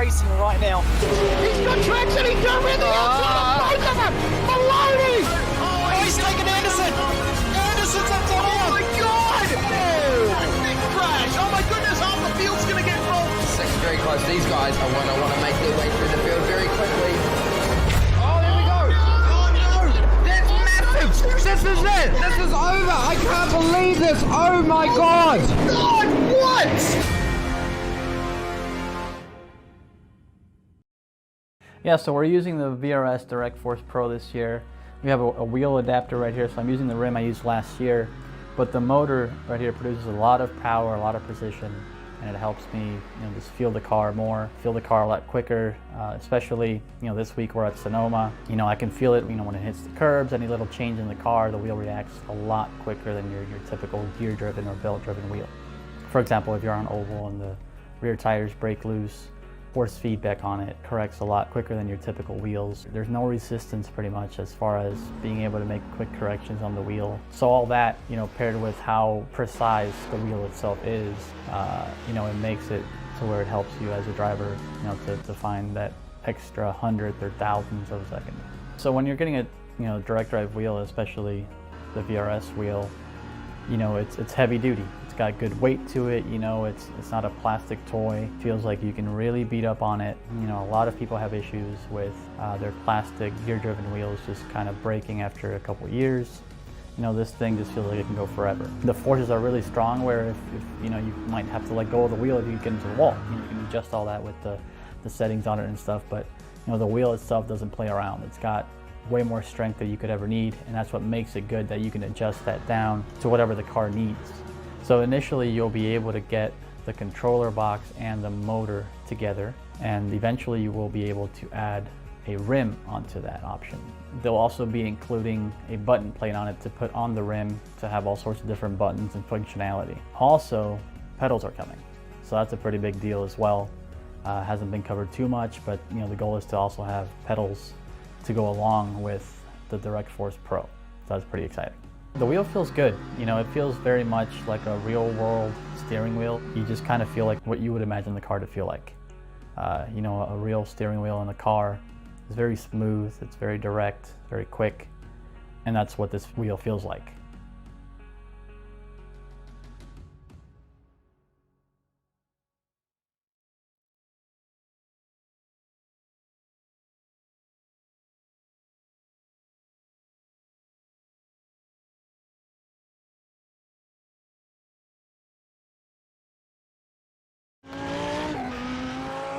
racing right now. He's got traction, he's got with the outside of both of them! Maloney! Oh, he's taking Anderson! Anderson's up top! Oh my god! Oh! Big crash! Oh my goodness, half the field's gonna get rolled! Second very close. These guys are going to want to make their way through the field very quickly. This is it! This is over! I can't believe this! Oh my god! God, what? Yeah, so we're using the VRS Direct Force Pro this year. We have a wheel adapter right here, so I'm using the rim I used last year. But the motor right here produces a lot of power, a lot of precision, and it helps me, just feel the car more, feel the car a lot quicker. Especially, this week we're at Sonoma. I can feel it, when it hits the curbs. Any little change in the car, the wheel reacts a lot quicker than your typical gear-driven or belt-driven wheel. For example, if you're on oval and the rear tires break loose, force feedback on it corrects a lot quicker than your typical wheels. There's no resistance pretty much as far as being able to make quick corrections on the wheel. So all that, paired with how precise the wheel itself is, it makes it to where it helps you as a driver, to find that extra hundredth or thousandths of a second. So when you're getting a direct drive wheel, especially the VRS wheel, it's heavy duty. It's got good weight to it, it's not a plastic toy. It feels like you can really beat up on it. A lot of people have issues with their plastic gear-driven wheels just kind of breaking after a couple years. This thing just feels like it can go forever. The forces are really strong where if you might have to let go of the wheel if you get into the wall. You can adjust all that with the settings on it and stuff, but the wheel itself doesn't play around. It's got way more strength than you could ever need, and that's what makes it good, that you can adjust that down to whatever the car needs. So initially you'll be able to get the controller box and the motor together, and eventually you will be able to add a rim onto that option. They'll also be including a button plate on it to put on the rim to have all sorts of different buttons and functionality. Also, pedals are coming, so that's a pretty big deal as well. Hasn't been covered too much, but the goal is to also have pedals to go along with the Direct Force Pro. So that's pretty exciting. The wheel feels good. It feels very much like a real world steering wheel. You just kind of feel like what you would imagine the car to feel like. A real steering wheel in a car is very smooth, it's very direct, very quick, and that's what this wheel feels like.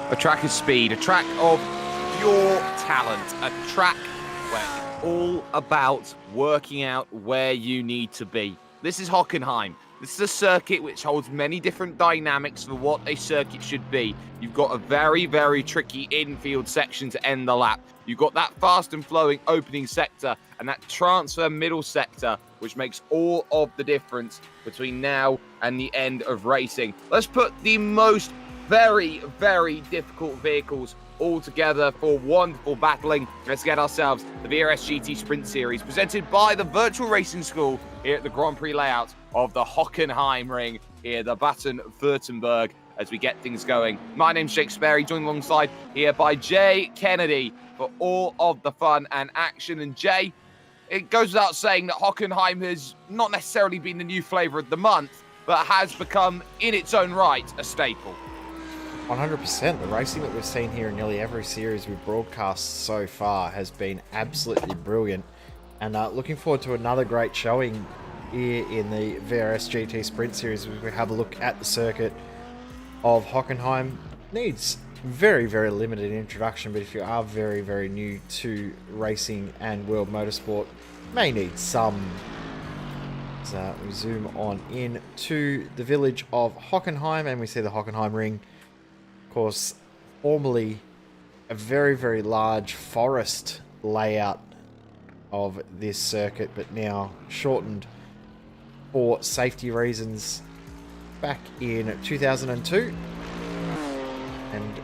A track of speed, a track of pure talent, a track where it's all about working out where you need to be. This is Hockenheim. This is a circuit which holds many different dynamics for what a circuit should be. You've got a very, very tricky infield section to end the lap. You've got that fast and flowing opening sector and that transfer middle sector, which makes all of the difference between now and the end of racing. Let's put the most very, very difficult vehicles all together for wonderful battling. Let's get ourselves the VRS GT Sprint Series presented by the Virtual Racing School here at the Grand Prix layout of the Hockenheim ring here, the Baden-Württemberg, as we get things going. My name's Jake Sperry, joined alongside here by Jay Kennedy for all of the fun and action. And Jay, it goes without saying that Hockenheim has not necessarily been the new flavour of the month, but has become, in its own right, a staple. 100%. The racing that we've seen here in nearly every series we've broadcast so far has been absolutely brilliant. And looking forward to another great showing here in the VRS GT Sprint Series as we have a look at the circuit of Hockenheim. Needs very, very limited introduction, but if you are very, very new to racing and world motorsport, may need some. So we zoom on in to the village of Hockenheim and we see the Hockenheim ring. Of course, formerly a very, very large forest layout of this circuit, but now shortened for safety reasons back in 2002. And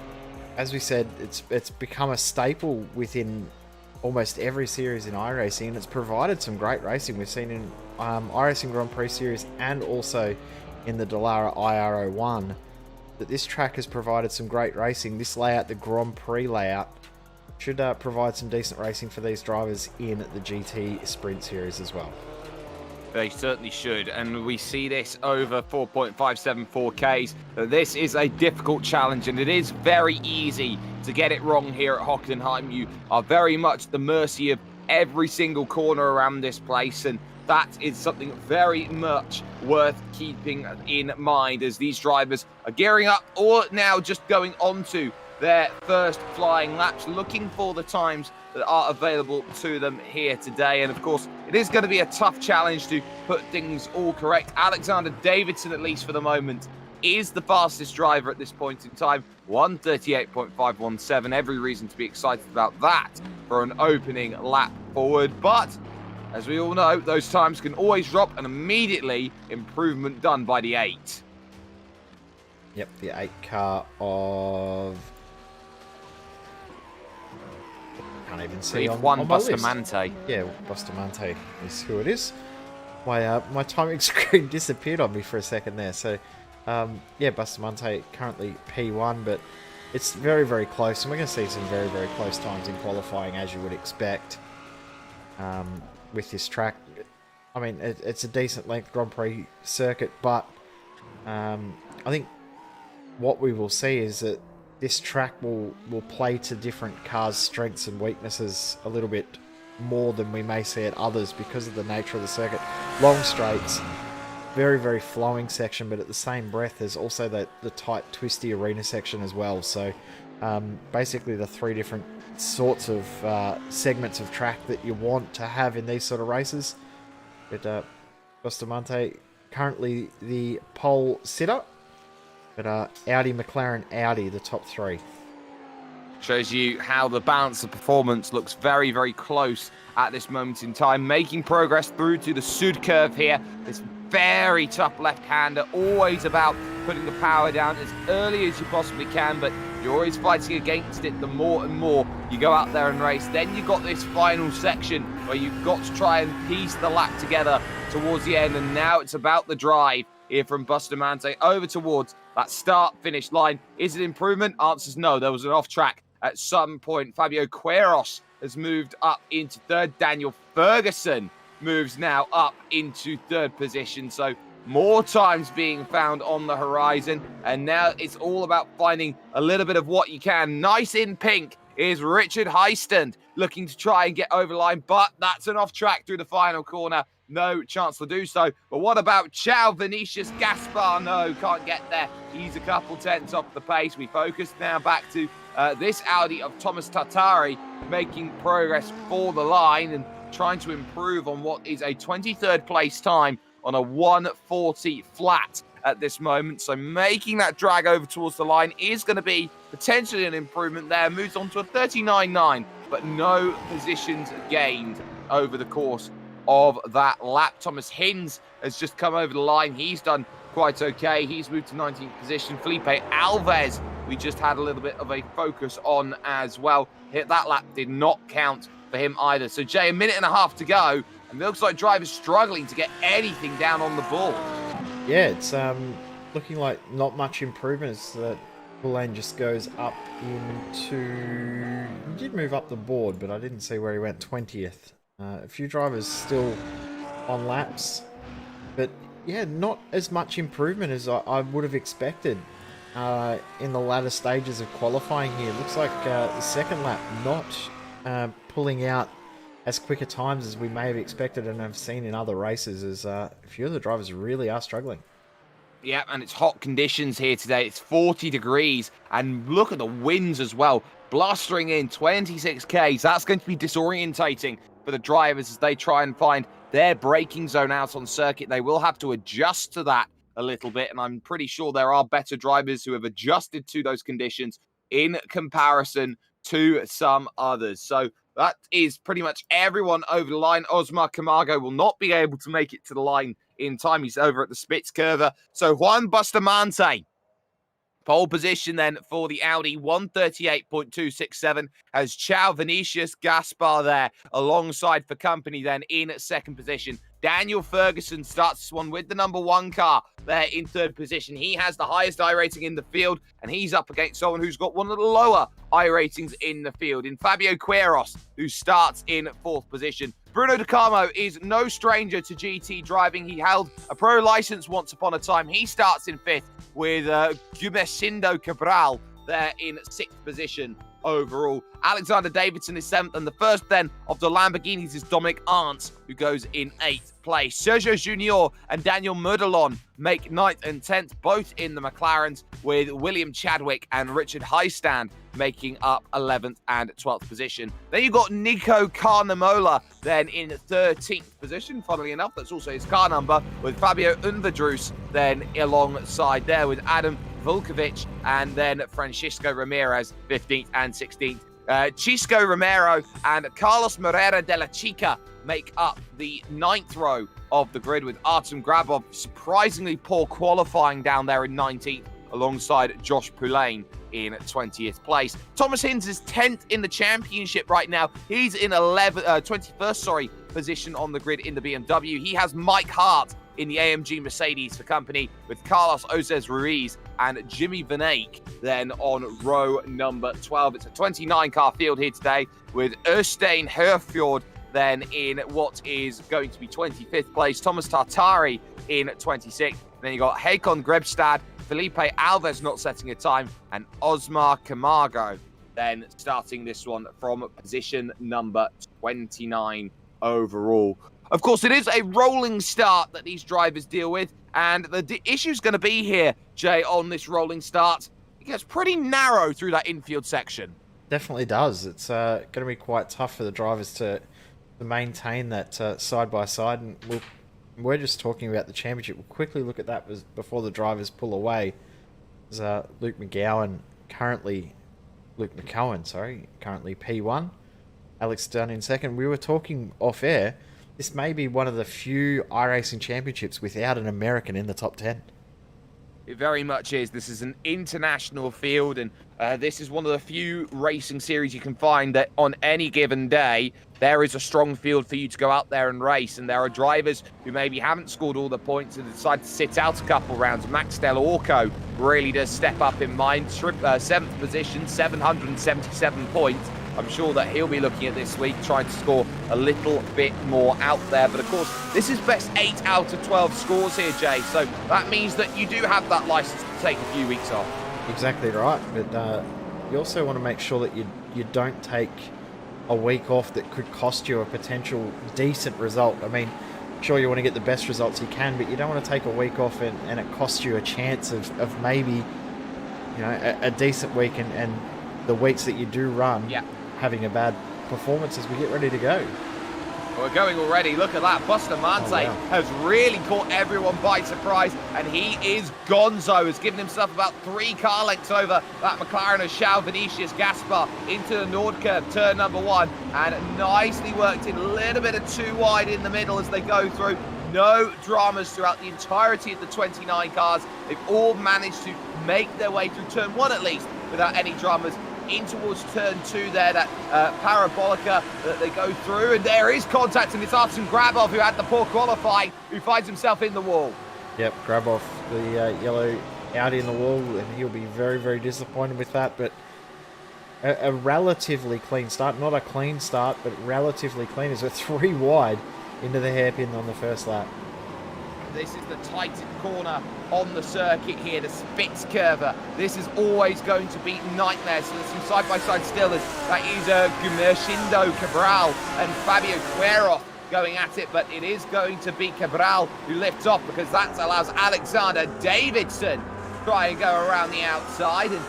as we said, it's become a staple within almost every series in iRacing, and it's provided some great racing. We've seen in iRacing Grand Prix Series and also in the Dallara IR01 that this track has provided some great racing. This layout, the Grand Prix layout, should provide some decent racing for these drivers in the GT Sprint Series as well. They certainly should, and we see this over 4.574Ks. This is a difficult challenge, and it is very easy to get it wrong here at Hockenheim. You are very much at the mercy of every single corner around this place, and that is something very much worth keeping in mind as these drivers are gearing up or now just going on to their first flying laps, looking for the times that are available to them here today. And of course, it is going to be a tough challenge to put things all correct. Alexander Davidson, at least for the moment, is the fastest driver at this point in time, 1:38.517. Every reason to be excited about that for an opening lap forward. But as we all know, those times can always drop, and immediately improvement done by the 8. Yep, the 8 car of... Can't even see on my Bustamante. list. Yeah, Bustamante is who it is. My timing screen disappeared on me for a second there. So, yeah, Bustamante currently P1, but it's very, very close. And we're going to see some very, very close times in qualifying, as you would expect with this track. I mean, it's a decent length Grand Prix circuit, but I think what we will see is that this track will play to different cars' strengths and weaknesses a little bit more than we may see at others because of the nature of the circuit. Long straights, very, very flowing section, but at the same breath there's also the tight, twisty arena section as well. So basically the 3 different sorts of segments of track that you want to have in these sort of races. But Bustamante currently the pole sitter. But Audi, McLaren, Audi, the top 3. Shows you how the balance of performance looks very, very close at this moment in time. Making progress through to the Sud curve here. This very tough left-hander, always about putting the power down as early as you possibly can, but you're always fighting against it the more and more you go out there and race. Then you've got this final section where you've got to try and piece the lap together towards the end, and now it's about the drive here from Bustamante over towards that start-finish line. Is it improvement? Answer's no. There was an off-track at some point. Fabio Queiroz has moved up into 3rd. Daniel Ferguson moves now up into 3rd position. So more times being found on the horizon. And now it's all about finding a little bit of what you can. Nice in pink is Richard Heistand looking to try and get over the line, but that's an off-track through the final corner. No chance to do so. But what about Ciao Vinicius Gaspar? No, can't get there. He's a couple tenths off the pace. We focus now back to this Audi of Thomas Tartari making progress for the line and trying to improve on what is a 23rd place time on a 140 flat at this moment. So making that drag over towards the line is going to be potentially an improvement there. Moves on to a 39.9, but no positions gained over the course of that lap. Thomas Hinz has just come over the line. He's done quite okay. He's moved to 19th position. Felipe Alves, we just had a little bit of a focus on as well. Hit that lap did not count for him either. So Jay, a minute and a half to go, and it looks like drivers struggling to get anything down on the board. Yeah, it's looking like not much improvement as that lane just goes up into... He did move up the board, but I didn't see where he went. 20th. A few drivers still on laps, but yeah, not as much improvement as I would have expected in the latter stages of qualifying here. Looks like the second lap not pulling out as quick a times as we may have expected and have seen in other races, as a few of the drivers really are struggling. Yeah, and it's hot conditions here today. It's 40 degrees, and look at the winds as well. Blustering in 26 Ks. That's going to be disorientating for the drivers as they try and find their braking zone out on circuit. They will have to adjust to that a little bit, and I'm pretty sure there are better drivers who have adjusted to those conditions in comparison to some others. So that is pretty much everyone over the line. Osmar Camargo will not be able to make it to the line in time. He's over at the Spitzkurve. So Juan Bustamante, pole position then for the Audi, 138.267, has Ciao Vinicius Gaspar there alongside for company then in 2nd position. Daniel Ferguson starts this one with the number 1 car there in 3rd position. He has the highest iRating in the field, and he's up against someone who's got one of the lower iRatings in the field, in Fabio Quiros, who starts in 4th position. Bruno De Carmo is no stranger to GT driving. He held a pro license once upon a time. He starts in 5th with Gumercindo Cabral there in 6th position overall. Alexander Davidson is 7th, and the first then of the Lamborghinis is Dominic Arndt, who goes in 8th place. Sergio Junior and Daniel Merdelon make 9th and 10th, both in the McLarens, with William Chadwick and Richard Heistand making up 11th and 12th position. Then you've got Nico Carnamola then in 13th position. Funnily enough, that's also his car number, with Fabio Unvadrus then alongside there with Adam Vulkovic, and then Francisco Ramirez 15th and 16th. Chisco Romero and Carlos Moreira de la Chica make up the 9th row of the grid, with Artem Grabov surprisingly poor qualifying down there in 19th, alongside Josh Poulain in 20th place. Thomas Hinds is 10th in the championship right now. He's in 21st position on the grid in the BMW. He has Mike Hart in the AMG Mercedes for company, with Carlos Ozez Ruiz and Jimmy Van Eyck then on row number 12. It's a 29-car field here today, with Erstein Herfjord then in what is going to be 25th place, Thomas Tartari in 26th. Then you got Hakon Grebstad, Felipe Alves not setting a time, and Osmar Camargo then starting this one from position number 29 overall. Of course, it is a rolling start that these drivers deal with, and the issue's going to be here, Jay, on this rolling start. It gets pretty narrow through that infield section. Definitely does. It's going to be quite tough for the drivers to maintain that side by side, and we're just talking about the championship. We'll quickly look at that before the drivers pull away. There's Luke McCowan currently P1, Alex Dunn in 2nd. We were talking off air, this may be one of the few iRacing championships without an American in the top 10. It very much is. This is an international field, and this is one of the few racing series you can find that on any given day, there is a strong field for you to go out there and race. And there are drivers who maybe haven't scored all the points and decide to sit out a couple rounds. Max Del Orco really does step up in mind. 7th position, 777 points. I'm sure that he'll be looking at this week, trying to score a little bit more out there. But of course, this is best 8 out of 12 scores here, Jay. So that means that you do have that license to take a few weeks off. Exactly right. But you also want to make sure that you don't take a week off that could cost you a potential decent result. I mean, sure, you want to get the best results you can, but you don't want to take a week off and it costs you a chance of maybe, a decent week and the weeks that you do run. Yeah. Having a bad performance as we get ready to go. We're going already. Look at that. Buster Mante has really caught everyone by surprise, and he is gonzo. Has given himself about 3 car lengths over that McLaren of Charles Vinicius Gaspar into the Nord curve, turn number 1, and nicely worked in. A little bit of too wide in the middle as they go through. No dramas throughout the entirety of the 29 cars. They've all managed to make their way through turn 1 at least without any dramas. In towards turn 2 there, that parabolica that they go through, and there is contact, and it's Artem Grabov, who had the poor qualifying, who finds himself in the wall. Yep, Grabov, the yellow Audi in the wall, and he'll be very, very disappointed with that, but a relatively clean start. Not a clean start, but relatively clean, as we're 3 wide into the hairpin on the first lap. This is the tightest corner on the circuit here, the Spitzkurve. This is always going to be nightmare. So there's some side-by-side stillers. That is Gumercindo Cabral and Fabio Queiroz going at it, but it is going to be Cabral who lifts off, because that allows Alexander Davidson to try and go around the outside and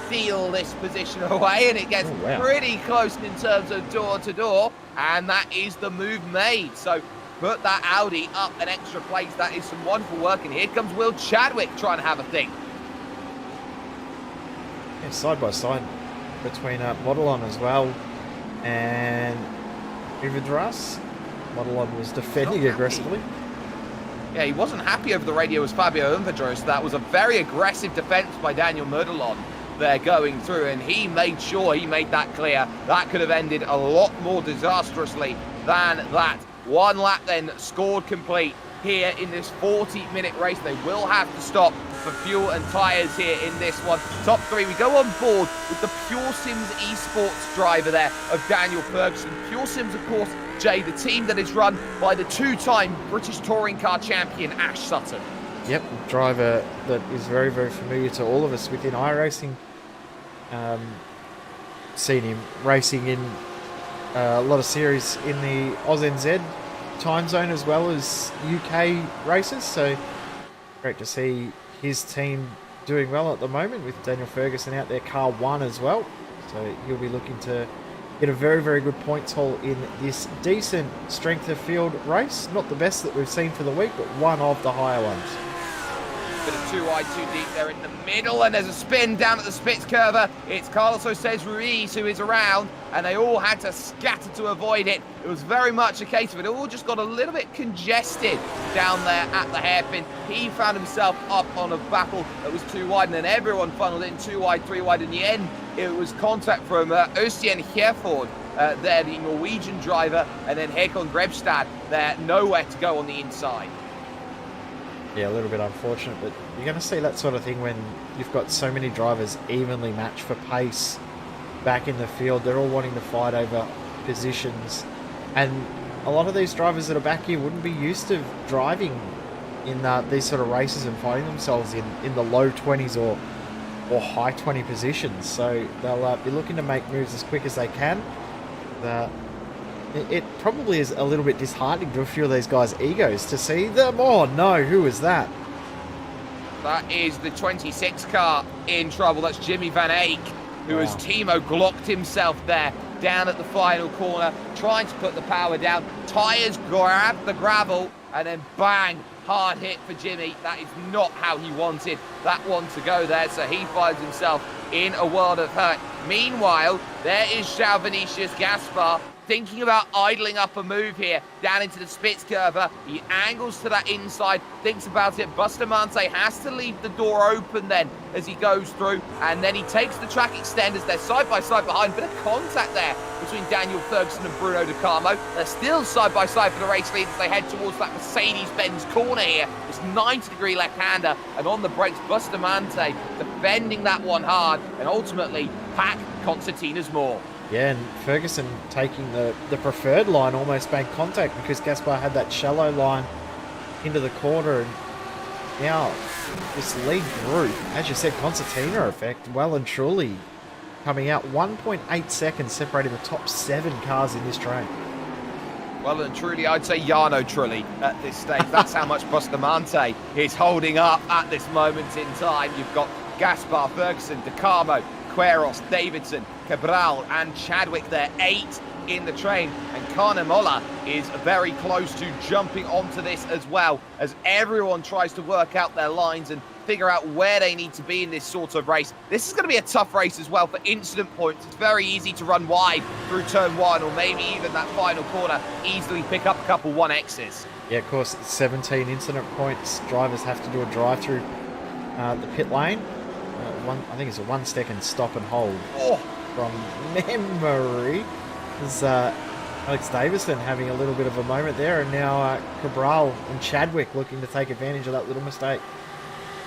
steal this position away, and it gets pretty close in terms of door-to-door, and that is the move made. So put that Audi up an extra place. That is some wonderful work. And here comes Will Chadwick trying to have a think. Yeah, side by side between Modelon as well and Uvadras. Modelon was defending aggressively. Yeah, he wasn't happy over the radio as Fabio Unvadros. That was a very aggressive defense by Daniel Merdelon there going through, and he made sure he made that clear. That could have ended a lot more disastrously than that 1 lap then scored complete here in this 40-minute race. They will have to stop for fuel and tyres here in this one. Top 3, we go on board with the Pure Sims esports driver there of Daniel Ferguson. Pure Sims, of course, Jay, the team that is run by the 2-time British touring car champion Ash Sutton. Yep, driver that is very, very familiar to all of us within iRacing. Seen him racing in a lot of series in the AusNZ time zone as well as UK races, so great to see his team doing well at the moment with Daniel Ferguson out there, car 1 as well, so he'll be looking to get a very, very good points haul in this decent strength of field race. Not the best that we've seen for the week, but one of the higher ones. Bit of 2 wide, 2 deep there in the middle, and there's a spin down at the Spitzkurve. It's Carlos Jose Ruiz who is around, and they all had to scatter to avoid it. It was very much a case of it all just got a little bit congested down there at the hairpin. He found himself up on a battle that was too wide, and then everyone funneled in 2 wide, 3 wide. In the end, it was contact from Østien Herford, there, the Norwegian driver, and then Håkon Grebstad there, nowhere to go on the inside. Yeah, a little bit unfortunate, but you're going to see that sort of thing when you've got so many drivers evenly matched for pace back in the field. They're all wanting to fight over positions, and a lot of these drivers that are back here wouldn't be used to driving in these sort of races and finding themselves in the low 20s or high 20 positions, so they'll be looking to make moves as quick as they can. It probably is a little bit disheartening to a few of these guys' egos to see them. Oh no, who is that? That is the 26 car in trouble. That's Jimmy Van Eyck, who has Timo glocked himself there down at the final corner, trying to put the power down. Tyres grab the gravel, and then bang, hard hit for Jimmy. That is not how he wanted that one to go there, so he finds himself in a world of hurt. Meanwhile, there is João Vinicius Gaspar thinking about idling up a move here down into the Spitzkurve. He angles to that inside, thinks about it. Bustamante has to leave the door open then as he goes through, and then he takes the track extenders. They're side by side behind. Bit of contact there between Daniel Ferguson and Bruno De Carmo. They're still side by side for the race lead as they head towards that Mercedes-Benz corner here. It's 90-degree left-hander, and on the brakes, Bustamante defending that one hard, and ultimately Pac concertinas more. Yeah, and Ferguson taking the preferred line, almost made contact because Gaspar had that shallow line into the corner. And now this lead group, as you said, concertina effect, well and truly coming out 1.8 seconds separating the top 7 cars in this train. Well and truly, I'd say Jarno Trulli at this stage. That's how much Bustamante is holding up at this moment in time. You've got Gaspar, Ferguson, De Carmo, Queiroz, Davidson, Cabral and Chadwick there, 8 in the train, and Carnemolla is very close to jumping onto this as well, as everyone tries to work out their lines and figure out where they need to be in this sort of race. This is going to be a tough race as well for incident points. It's very easy to run wide through turn 1 or maybe even that final corner, easily pick up a couple 1Xs. Yeah, of course, 17 incident points. Drivers have to do a drive through the pit lane. I think it's a 1 second stop and hold from memory. There's Alex Davison having a little bit of a moment there, and now Cabral and Chadwick looking to take advantage of that little mistake.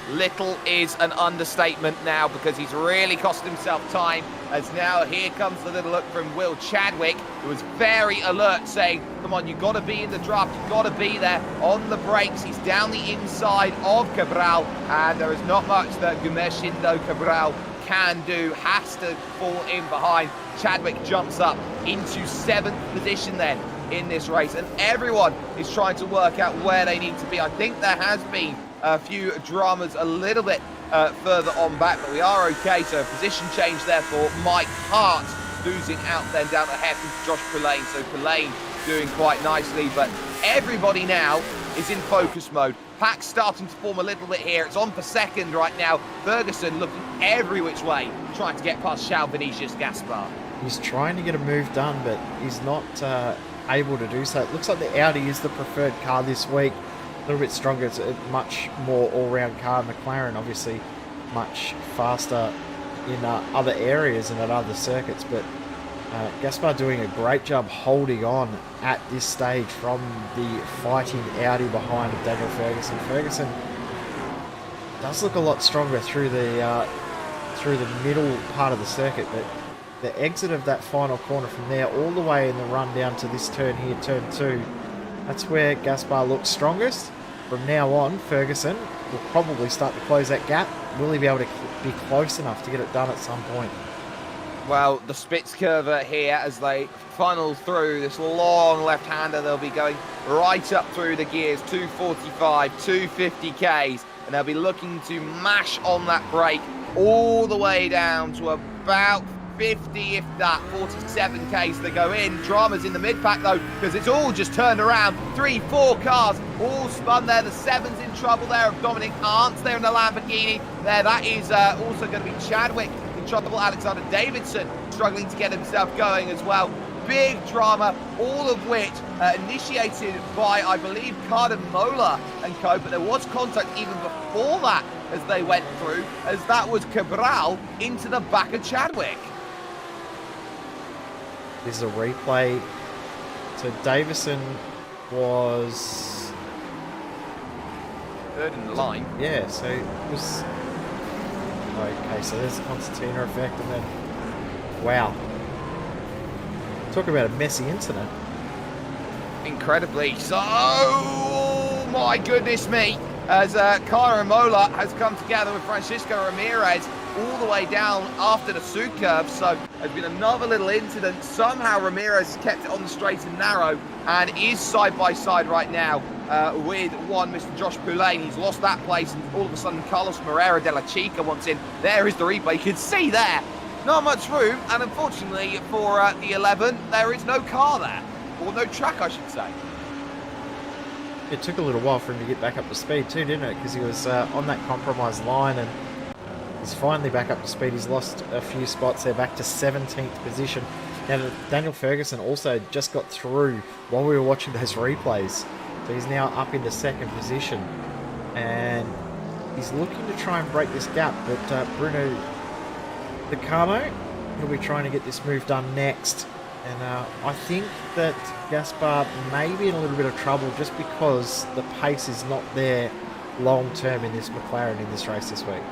Little is an understatement now, because he's really cost himself time, as now here comes the little look from Will Chadwick, who was very alert, saying, come on, you've got to be in the draft, you've got to be there on the brakes. He's down the inside of Cabral, and there is not much that Gumeshindo Cabral can do, has to fall in behind. Chadwick jumps up into 7th position then in this race, and everyone is trying to work out where they need to be. I think there has been a few dramas a little bit further on back, but we are okay. So a position change there for Mike Hart, losing out then down the hairpin to Josh Pulane. So Pulane doing quite nicely, but everybody now is in focus mode. Pack's starting to form a little bit here. It's on for second right now. Ferguson looking every which way, trying to get past João Vinicius Gaspar. He's trying to get a move done, but he's not able to do so. It looks like the Audi is the preferred car this week. A little bit stronger. It's a much more all-round car. McLaren obviously much faster in other areas and at other circuits, but Gaspar doing a great job holding on at this stage from the fighting Audi behind of Daniel Ferguson. Ferguson does look a lot stronger through the middle part of the circuit, but the exit of that final corner from there all the way in the run down to this turn here, turn 2, that's where Gaspar looks strongest. From now on, Ferguson will probably start to close that gap. Will he be able to be close enough to get it done at some point? Well, the Spitzkurve here as they funnel through this long left-hander, they'll be going right up through the gears, 245, 250Ks, and they'll be looking to mash on that brake all the way down to about 50, if that, 47Ks to go in. Drama's in the mid-pack, though, because it's all just turned around. 3-4 cars all spun there. The 7's in trouble there of Dominic Arndt's there in the Lamborghini. There, that is also going to be Chadwick in trouble. Alexander Davidson struggling to get himself going as well. Big drama, all of which initiated by, I believe, Carden Mola and co, but there was contact even before that as they went through, as that was Cabral into the back of Chadwick. This is a replay. So Davison was third in the line. Yeah, so it was okay. So there's the Constantina effect, and then wow, talk about a messy incident. Incredibly so. Oh my goodness me! As Kyra Mola has come together with Francisco Ramirez all the way down after the Sud curve, so there's been another little incident. Somehow Ramirez kept it on the straight and narrow and is side by side right now with one Mr. Josh Poulain. He's lost that place, and all of a sudden Carlos Moreira de la Chica wants in. There is the replay. You can see there, not much room, and unfortunately for the 11, there is no car there, or no track, I should say. It took a little while for him to get back up to speed too, didn't it? Because he was on that compromised line, and he's finally back up to speed. He's lost a few spots there, back to 17th position. Now, Daniel Ferguson also just got through while we were watching those replays. So he's now up into 2nd position. And he's looking to try and break this gap. But Bruno Decamo, he'll be trying to get this move done next. And I think that Gaspar may be in a little bit of trouble just because the pace is not there long term in this McLaren in this race this week.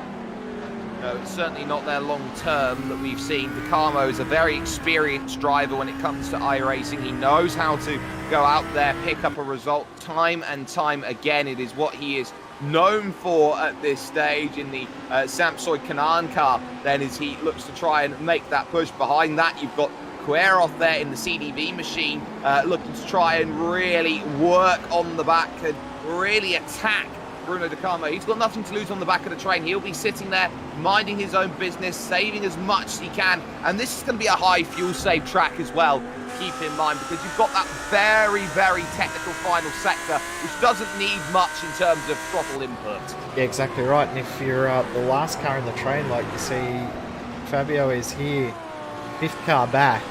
No, it's certainly not their long term that we've seen. DeCarmo is a very experienced driver when it comes to iRacing. He knows how to go out there, pick up a result time and time again. It is what he is known for at this stage in the Samsoy Canaan car. Then as he looks to try and make that push behind that, you've got Queroff there in the CDV machine, looking to try and really work on the back and really attack Bruno Decamo. He's got nothing to lose on the back of the train. He'll be sitting there, minding his own business, saving as much as he can. And this is going to be a high fuel save track as well, keep in mind, because you've got that very, very technical final sector, which doesn't need much in terms of throttle input. Yeah, exactly right. And if you're the last car in the train, like you see Fabio is here, 5th car back,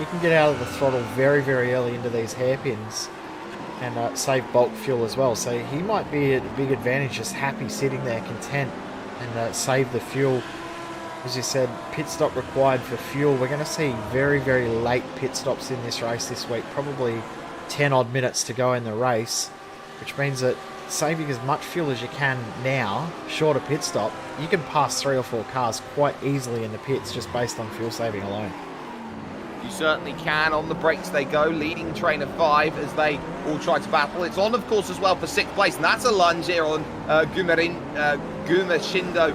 you can get out of the throttle very, very early into these hairpins and save bulk fuel as well. So he might be at a big advantage, just happy sitting there, content, and save the fuel. As you said, pit stop required for fuel. We're going to see very, very late pit stops in this race this week, probably 10 odd minutes to go in the race, which means that saving as much fuel as you can now, short of pit stop, you can pass 3 or 4 cars quite easily in the pits just based on fuel saving alone. You certainly can. On the brakes they go, leading train of 5 as they all try to battle. It's on, of course, as well for 6th place, and that's a lunge here on Gumercindo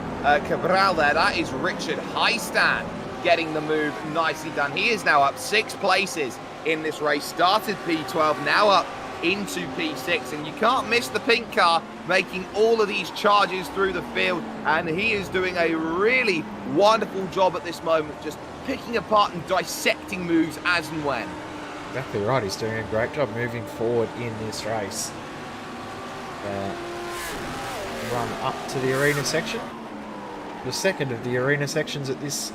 Cabral there. That is Richard Highstand getting the move nicely done. He is now up 6 places in this race. Started P12, now up into P6, and you can't miss the pink car making all of these charges through the field, and he is doing a really wonderful job at this moment, just picking apart and dissecting moves as and when. Exactly right, he's doing a great job moving forward in this race. Run up to the arena section, the second of the arena sections at this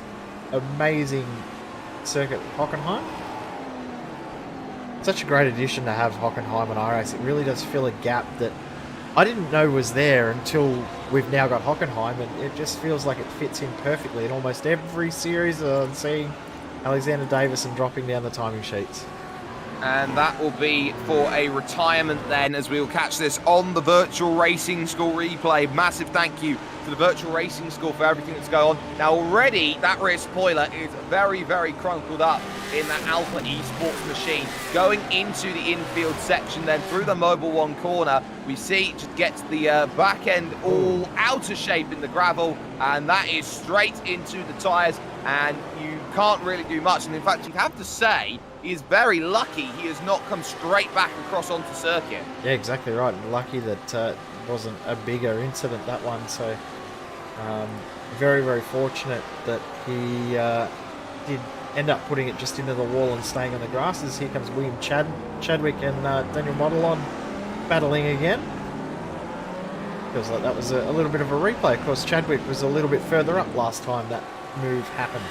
amazing circuit, Hockenheim. Such a great addition to have Hockenheim on iRacing. It really does fill a gap that I didn't know was there until we've now got Hockenheim, and it just feels like it fits in perfectly in almost every series I'm seeing Alexander Davison dropping down the timing sheets. And that will be for a retirement then, as we will catch this on the Virtual Racing School replay. Massive thank you to the Virtual Racing School for everything that's going on. Now already that rear spoiler is very, very crunkled up in that Alpha Esports machine. Going into the infield section then through the Mobile 1 corner, we see it just gets the back end all out of shape in the gravel, and that is straight into the tyres, and you can't really do much. And in fact, you'd have to say he is very lucky he has not come straight back across onto circuit. Yeah, exactly right. And lucky that it wasn't a bigger incident, that one. So very, very fortunate that he did end up putting it just into the wall and staying on the grass. As here comes William Chadwick and Daniel Modelon battling again. Feels like that was a little bit of a replay. Of course, Chadwick was a little bit further up last time that move happened.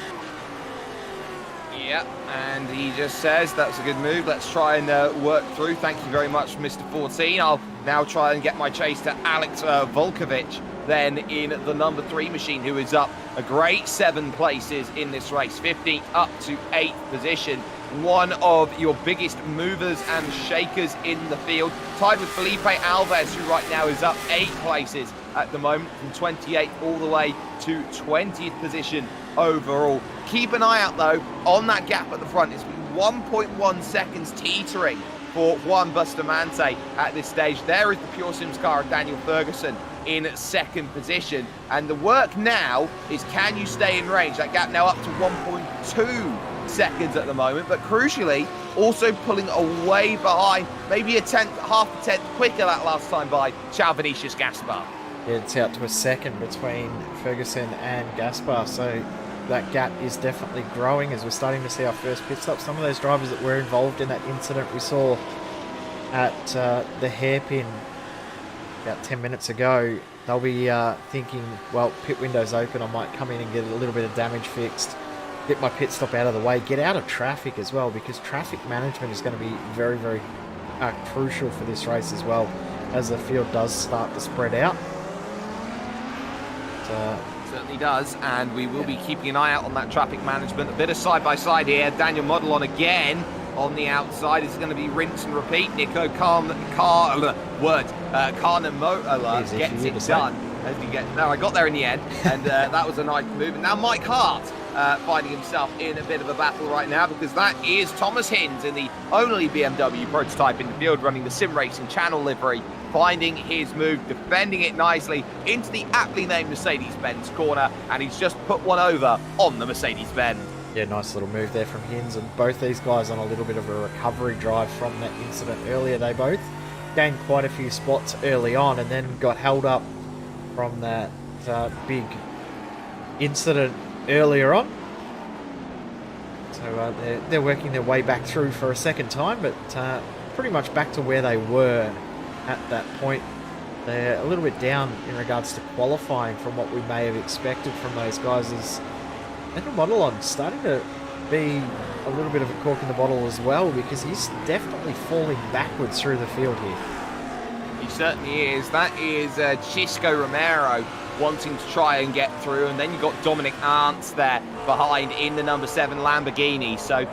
Yeah, and he just says that's a good move. Let's try and work through. Thank you very much, Mr. 14. I'll now try and get my chase to Alex Volkovich, then in the number 3 machine, who is up a great 7 places in this race, 15th up to 8th position. One of your biggest movers and shakers in the field, tied with Felipe Alves, who right now is up 8 places at the moment, from 28th all the way to 20th position overall. Keep an eye out though on that gap at the front. It's been 1.1 seconds teetering for Juan Bustamante at this stage. There is the Pure Sims car of Daniel Ferguson in 2nd position, and the work now is, can you stay in range? That gap now up to 1.2 seconds at the moment, but crucially also pulling away behind, maybe a tenth, half a tenth quicker that last time by Charles Vinicius Gaspar. It's out to a second between Ferguson and Gaspar, so that gap is definitely growing as we're starting to see our first pit stop. Some of those drivers that were involved in that incident we saw at the hairpin about 10 minutes ago, they'll be thinking, well, pit window's open, I might come in and get a little bit of damage fixed, get my pit stop out of the way, get out of traffic as well, because traffic management is going to be very, very crucial for this race as well, as the field does start to spread out. Certainly does, and we will be keeping an eye out on that traffic management. A bit of side-by-side here. Daniel Modelon again on the outside. Is going to be rinse and repeat. Nico Carnamola gets it done. As you get, no, I got there in the end, and that was a nice move. And now Mike Hart finding himself in a bit of a battle right now, because that is Thomas Hinds in the only BMW prototype in the field running the Sim Racing channel livery, finding his move, defending it nicely into the aptly named Mercedes-Benz corner, and he's just put one over on the Mercedes-Benz. Yeah, nice little move there from Hinds, and both these guys on a little bit of a recovery drive from that incident earlier. They both gained quite a few spots early on and then got held up from that big incident earlier on. So they're working their way back through for a second time, but pretty much back to where they were at that point. They're a little bit down in regards to qualifying from what we may have expected from those guys. As Daniel Modelon starting to be a little bit of a cork in the bottle as well, because he's definitely falling backwards through the field here. He certainly is. That is Chisco Romero wanting to try and get through, and then you've got Dominic Arndt there behind in the number 7 Lamborghini. So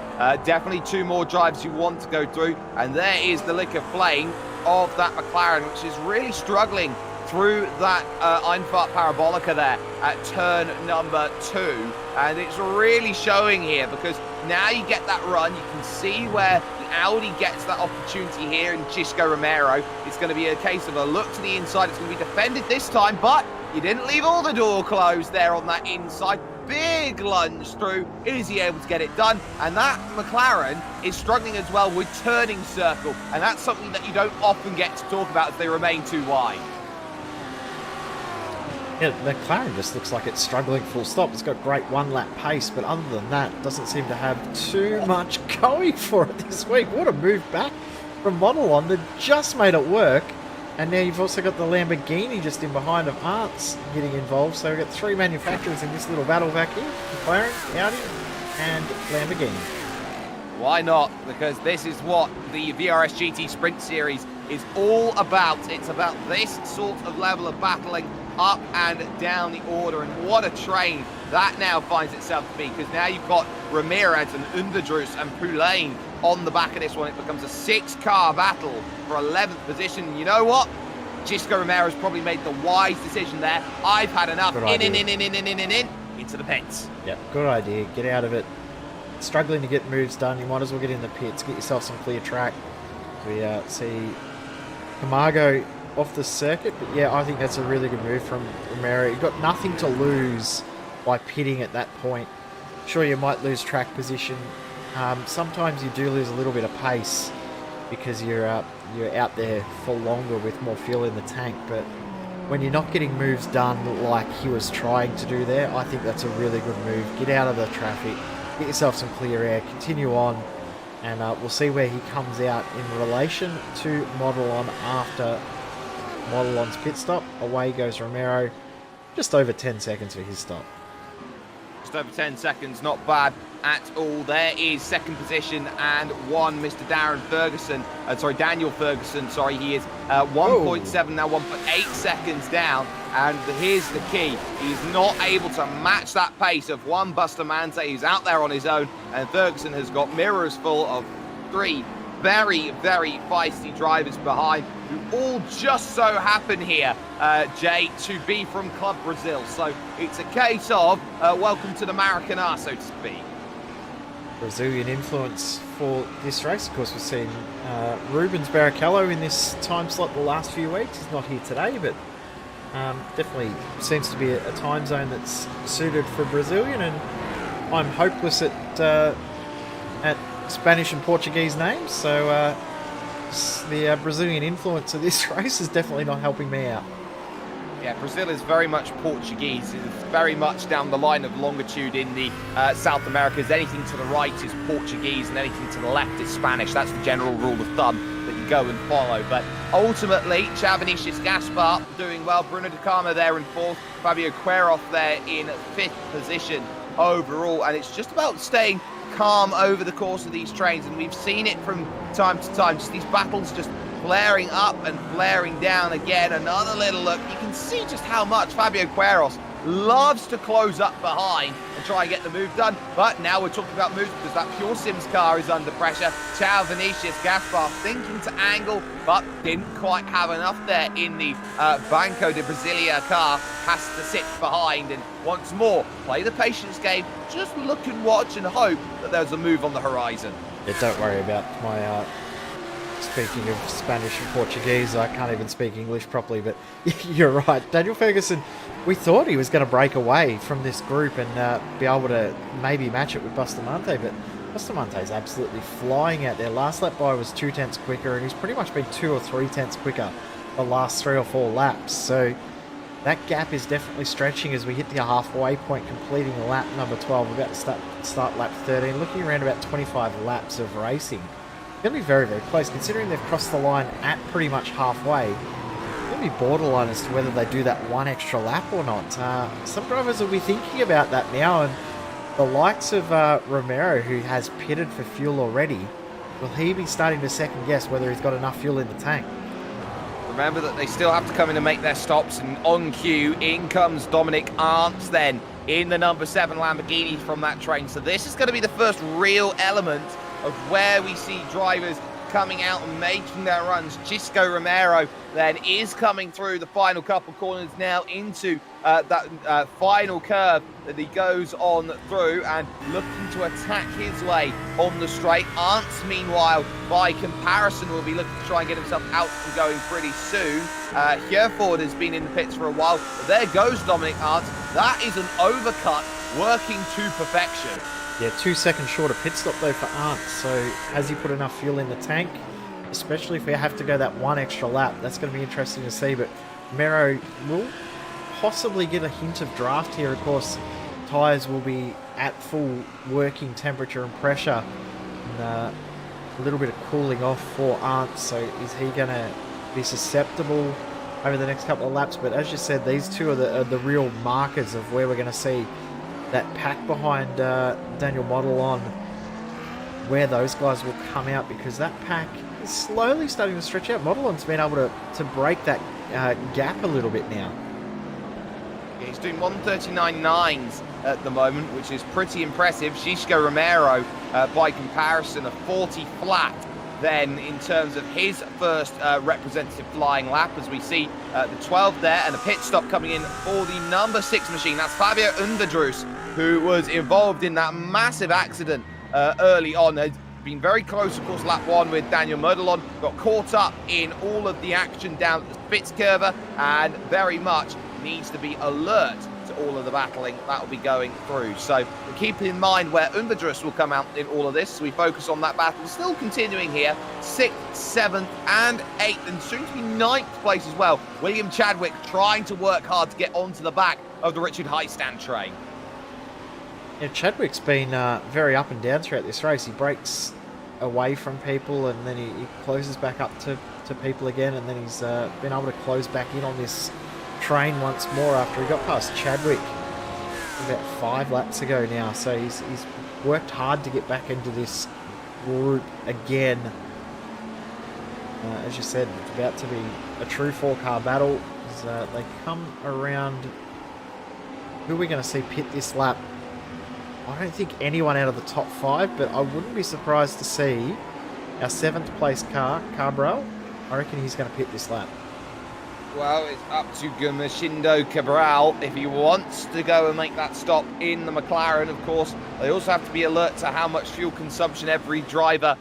definitely 2 more drivers you want to go through, and there is the lick of flame of that McLaren, which is really struggling through that Einfahrt Parabolica there at turn number 2, and it's really showing here, because now you get that run, you can see where the Audi gets that opportunity here in Chisco Romero. It's going to be a case of a look to the inside. It's going to be defended this time, but you didn't leave all the door closed there on that inside. Big lunge through. Is he able to get it done? And that McLaren is struggling as well with turning circle, and that's something that you don't often get to talk about as they remain too wide. Yeah, McLaren just looks like it's struggling full stop. It's got great one-lap pace, but other than that, doesn't seem to have too much going for it this week. What a move back from Modelon that just made it work. And now you've also got the Lamborghini just in behind of Arts getting involved. So we've got 3 manufacturers in this little battle back here. McLaren, Audi, and Lamborghini. Why not? Because this is what the VRS GT Sprint Series is all about. It's about this sort of level of battling up and down the order, and what a train that now finds itself to be, because now you've got Ramirez and Underdrus and Poulain on the back of this one. It becomes a 6-car battle for 11th position. You know what? Gisco Ramirez probably made the wise decision there. I've had enough. In, into the pits. Yeah, good idea. Get out of it. Struggling to get moves done. You might as well get in the pits. Get yourself some clear track. We see Camargo off the circuit, but yeah, I think that's a really good move from Romero. You've got nothing to lose by pitting at that point. Sure, you might lose track position. Sometimes you do lose a little bit of pace because you're out there for longer with more fuel in the tank, but when you're not getting moves done like he was trying to do there, I think that's a really good move. Get out of the traffic, get yourself some clear air, continue on, and we'll see where he comes out in relation to Model On after Model On's pit stop. Away goes Romero. Just over 10 seconds for his stop. Just over 10 seconds, not bad at all. There is second position and one Mr. Daniel Ferguson, sorry, he is 1.7 now, 1.8 seconds down, and here's the key, he's not able to match that pace of one Bustamante who's out there on his own, and Ferguson has got mirrors full of 3 very, very feisty drivers behind, who all just so happen here, Jay, to be from Club Brazil. So it's a case of welcome to the Maracanã, so to speak. Brazilian influence for this race. Of course, we've seen Rubens Barrichello in this time slot the last few weeks. He's not here today, but definitely seems to be a time zone that's suited for Brazilian, and I'm hopeless at Spanish and Portuguese names, so the Brazilian influence of this race is definitely not helping me out. Yeah, Brazil is very much Portuguese. It's very much down the line of longitude in the South Americas. Anything to the right is Portuguese and anything to the left is Spanish. That's the general rule of thumb that you go and follow. But ultimately, Vinicius Gaspar doing well. Bruno De Carmo there in 4th. Fabio Queiroz there in 5th position overall. And it's just about staying calm over the course of these trains. And we've seen it from time to time. Just these battles just flaring up and flaring down again. Another little look. You can see just how much Fabio Queiroz loves to close up behind and try and get the move done. But now we're talking about moves because that Pure Sims car is under pressure. Vinicius Gaspar thinking to angle, but didn't quite have enough there in the Banco de Brasilia car. Has to sit behind and once more play the patience game. Just look and watch and hope that there's a move on the horizon. Yeah, don't worry about my speaking of Spanish and Portuguese. I can't even speak English properly, but you're right. Daniel Ferguson, we thought he was going to break away from this group and be able to maybe match it with Bustamante, but Bustamante's absolutely flying out there. Last lap by was 2 tenths quicker, and he's pretty much been 2 or 3 tenths quicker the last 3 or 4 laps. So that gap is definitely stretching as we hit the halfway point, completing lap number 12. We're about to start lap 13, looking around about 25 laps of racing. Going to be very, very close, considering they've crossed the line at pretty much halfway. It's going to be borderline as to whether they do that 1 extra lap or not. Some drivers will be thinking about that now, and the likes of Romero, who has pitted for fuel already, will he be starting to second guess whether he's got enough fuel in the tank? Remember that they still have to come in and make their stops, and on cue, in comes Dominic Arndt then in the number 7 Lamborghini from that train. So this is going to be the first real element of where we see drivers coming out and making their runs. Gisco Romero then is coming through the final couple corners now into that final curve that he goes on through and looking to attack his way on the straight. Arndt, meanwhile, by comparison, will be looking to try and get himself out and going pretty soon. Hereford has been in the pits for a while. There goes Dominic Arndt. That is an overcut working to perfection. Yeah, 2 seconds shorter pit stop though for Arndt. So has he put enough fuel in the tank? Especially if we have to go that 1 extra lap. That's going to be interesting to see. But Mero will possibly get a hint of draft here. Of course, tyres will be at full working temperature and pressure. And a little bit of cooling off for Arndt. So is he going to be susceptible over the next couple of laps? But as you said, these two are the real markers of where we're going to see that pack behind Daniel Model On where those guys will come out, because that pack is slowly starting to stretch out. Modelin's been able to break that gap a little bit now. Yeah, he's doing 1:39.9s at the moment, which is pretty impressive. Shishko Romero, by comparison, a 40 flat. Then in terms of his first representative flying lap, as we see the 12 there, and a pit stop coming in for the number 6 machine. That's Fabio Underdrus, who was involved in that massive accident early on. Has been very close, of course, lap 1 with Daniel Modelon. Got caught up in all of the action down at the Spitzkurve, and very much needs to be alert to all of the battling that will be going through. So keep in mind where Underdrus will come out in all of this. We focus on that battle still continuing here. 6th, 7th and 8th, and soon to be 9th place as well. William Chadwick trying to work hard to get onto the back of the Richard Highstand train. Yeah, Chadwick's been very up and down throughout this race. He breaks away from people, and then he closes back up to people again, and then he's been able to close back in on this train once more after he got past Chadwick about 5 laps ago now. So he's worked hard to get back into this group again. As you said, it's about to be a true 4-car battle as they come around. Who are we going to see pit this lap? I don't think anyone out of the top 5, but I wouldn't be surprised to see our 7th place car, Cabral. I reckon he's going to pit this lap. Well, it's up to Gumercindo Cabral if he wants to go and make that stop in the McLaren. Of course, they also have to be alert to how much fuel consumption every driver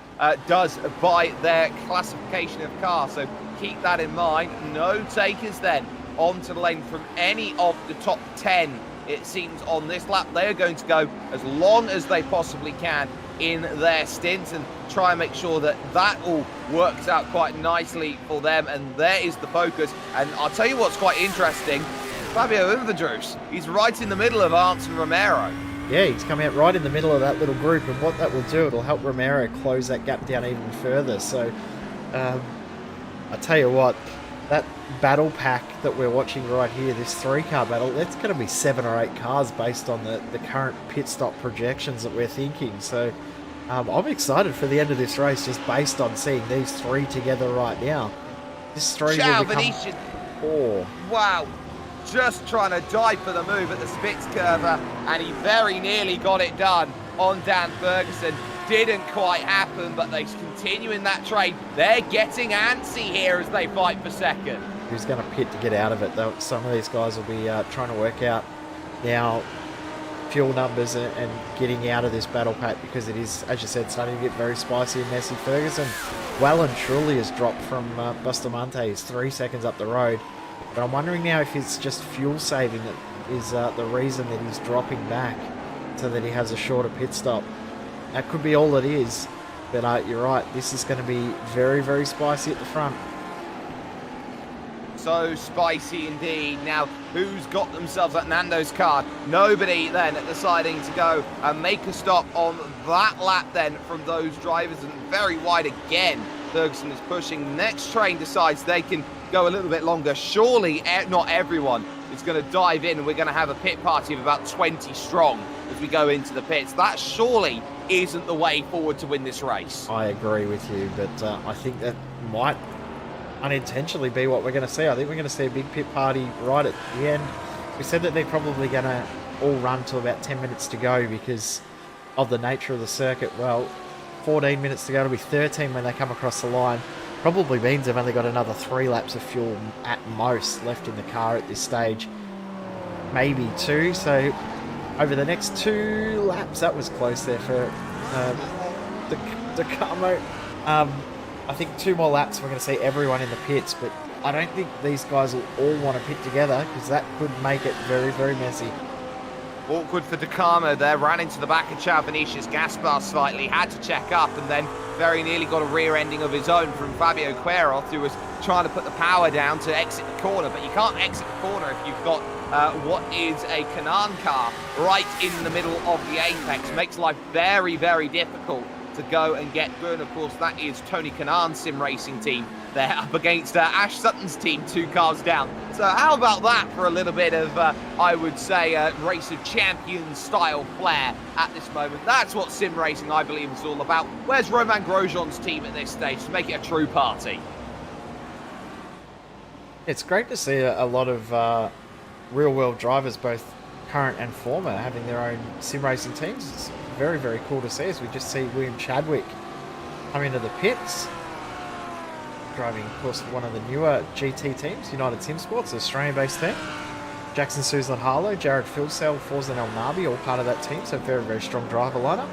does by their classification of car. So keep that in mind. No takers then onto the lane from any of the top 10. It seems on this lap they are going to go as long as they possibly can in their stint and try and make sure that that all works out quite nicely for them, and there is the focus. And I'll tell you what's quite interesting, Fabio Underdrus, he's right in the middle of Arndt and Romero. Yeah, he's come out right in the middle of that little group, and what that will do, it'll help Romero close that gap down even further. So I tell you what, that battle pack that we're watching right here, this 3-car battle, that's going to be 7 or 8 cars based on the current pit stop projections that we're thinking. So I'm excited for the end of this race just based on seeing these 3 together right now. This 3 will become 4. Wow, just trying to dive for the move at the Spitzkurve, and he very nearly got it done on Dan Ferguson. Didn't quite happen, but they continue in that trade. They're getting antsy here as they fight for second. Who's going to pit to get out of it, though? Some of these guys will be trying to work out now fuel numbers and getting out of this battle pack, because it is, as you said, starting to get very spicy and messy. Ferguson well and truly has dropped from Bustamante. He's 3 seconds up the road, but I'm wondering now if it's just fuel saving that is the reason that he's dropping back, so that he has a shorter pit stop. That could be all it is, but you're right, this is going to be very, very spicy at the front. So spicy indeed. Now, who's got themselves at Nando's car? Nobody then deciding to go and make a stop on that lap then from those drivers, and very wide again. Ferguson is pushing. Next train decides they can go a little bit longer. Surely not everyone is going to dive in, and we're going to have a pit party of about 20 strong as we go into the pits. That surely isn't the way forward to win this race. I agree with you, but I think that might unintentionally be what we're going to see. I think we're going to see a big pit party right at the end. We said that they're probably going to all run to about 10 minutes to go because of the nature of the circuit. Well, 14 minutes to go, it'll be 13 when they come across the line. Probably means they've only got another 3 laps of fuel at most left in the car at this stage. Maybe 2, so over the next 2 laps, that was close there for the Carmo. I think 2 more laps, we're going to see everyone in the pits, but I don't think these guys will all want to pit together because that could make it very, very messy. Awkward for DeCarmo there, ran into the back of Chao Vinicius Gaspar slightly, had to check up, and then very nearly got a rear ending of his own from Fabio Queiroz, who was trying to put the power down to exit the corner, but you can't exit the corner if you've got what is a Canaan car right in the middle of the apex. Makes life very, very difficult to go and get through. And of course, that is Tony Kanan's sim racing team. They're up against Ash Sutton's team, 2 cars down. So how about that for a little bit of, I would say, race of champions style flair at this moment. That's what sim racing, I believe, is all about. Where's Romain Grosjean's team at this stage to make it a true party? It's great to see a lot of real-world drivers, both current and former, having their own sim racing teams. It's very, very cool to see as we just see William Chadwick come into the pits, driving, of course, one of the newer GT teams, United Sim Sports, an Australian-based team. Jackson Suzlin Harlow, Jared Filsell, Forzen El Nabi, all part of that team, so very, very strong driver lineup.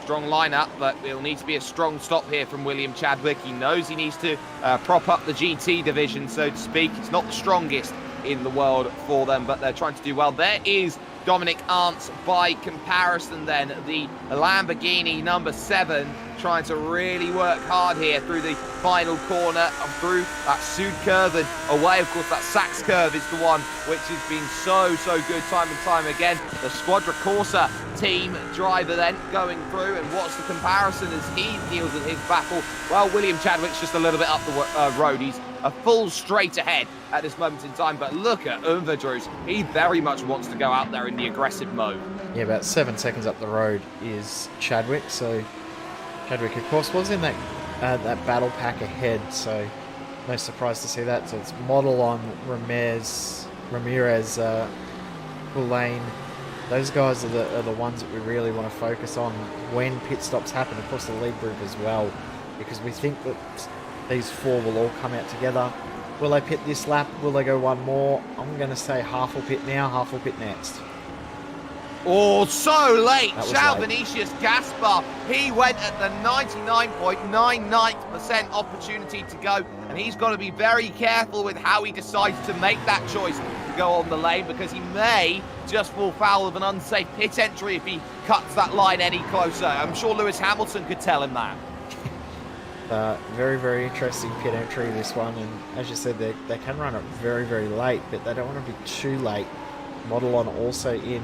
Strong lineup, but it'll need to be a strong stop here from William Chadwick. He knows he needs to prop up the GT division, so to speak. It's not the strongest in the world for them, but they're trying to do well. There is Dominic Arndt by comparison then, the Lamborghini number 7, trying to really work hard here through the final corner, through that Sud curve and away. Of course, that Sachs curve is the one which has been so good time and time again. The Squadra Corsa team driver then going through, and what's the comparison as he deals with his battle? Well, William Chadwick's just a little bit up the road. He's a full straight ahead at this moment in time, but look at Unverdruz. He very much wants to go out there in the aggressive mode. Yeah, about 7 seconds up the road is Chadwick, so Chadwick, of course, was in that battle pack ahead, so no surprise to see that. So it's Model on Ramirez, Boulain. Those guys are the ones that we really want to focus on when pit stops happen. Of course, the lead group as well, because we think that these 4 will all come out together. Will they pit this lap? Will they go one more? I'm going to say half will pit now, half will pit next. Oh, so late. Charles late. Vinicius Gaspar, he went at the 99.99% opportunity to go, and he's got to be very careful with how he decides to make that choice to go on the lane, because he may just fall foul of an unsafe pit entry if he cuts that line any closer. I'm sure Lewis Hamilton could tell him that. Very, very interesting pit entry, this one, and as you said, they can run it very, very late, but they don't want to be too late. Model on also in.